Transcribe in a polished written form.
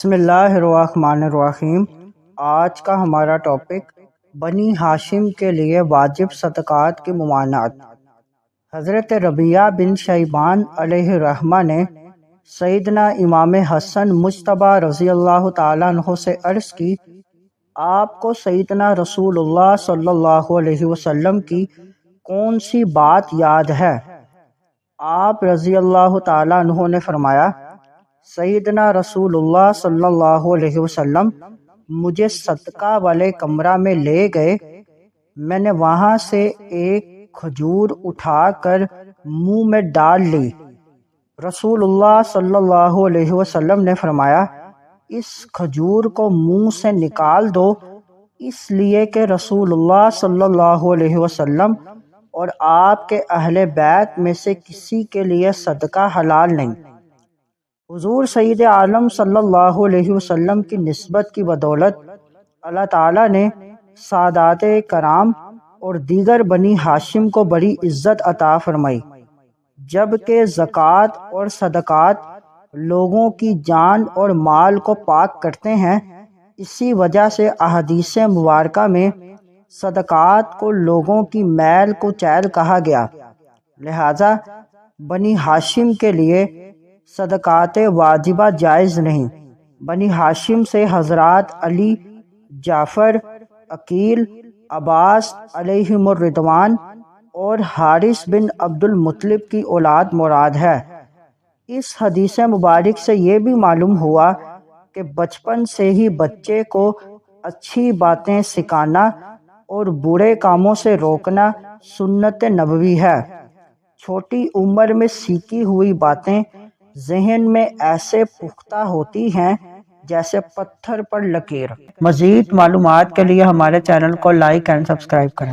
بسم اللہ الرحمن الرحیم۔ آج کا ہمارا ٹاپک بنی ہاشم کے لیے واجب صدقات کی ممانعت۔ حضرت ربیعہ بن شیبان علیہ الرحمہ نے سیدنا امام حسن مجتبیٰ رضی اللہ تعالیٰ عنہ سے عرض کی، آپ کو سیدنا رسول اللہ صلی اللہ علیہ وسلم کی کون سی بات یاد ہے؟ آپ رضی اللہ تعالیٰ عنہ نے فرمایا، سیدنا رسول اللہ صلی اللہ علیہ وسلم مجھے صدقہ والے کمرہ میں لے گئے، میں نے وہاں سے ایک کھجور اٹھا کر منہ میں ڈال لی۔ رسول اللہ صلی اللہ علیہ وسلم نے فرمایا، اس کھجور کو منہ سے نکال دو، اس لیے کہ رسول اللہ صلی اللہ علیہ وسلم اور آپ کے اہل بیت میں سے کسی کے لیے صدقہ حلال نہیں۔ حضور سید عالم صلی اللہ علیہ وسلم کی نسبت کی بدولت اللہ تعالیٰ نے سادات کرام اور دیگر بنی ہاشم کو بڑی عزت عطا فرمائی، جبکہ زکوٰۃ اور صدقات لوگوں کی جان اور مال کو پاک کرتے ہیں۔ اسی وجہ سے احادیث مبارکہ میں صدقات کو لوگوں کی میل کچیل کہا گیا، لہذا بنی ہاشم کے لیے صدقات واجبہ جائز نہیں۔ بنی ہاشم سے حضرات علی، جعفر، عقیل، عباس علیہم الرضوان اور حارث بن عبد المطلب کی اولاد مراد ہے۔ اس حدیث مبارک سے یہ بھی معلوم ہوا کہ بچپن سے ہی بچے کو اچھی باتیں سکھانا اور برے کاموں سے روکنا سنت نبوی ہے۔ چھوٹی عمر میں سیکھی ہوئی باتیں ذہن میں ایسے پختہ ہوتی ہیں جیسے پتھر پر لکیر۔ مزید معلومات کے لیے ہمارے چینل کو لائک اینڈ سبسکرائب کریں۔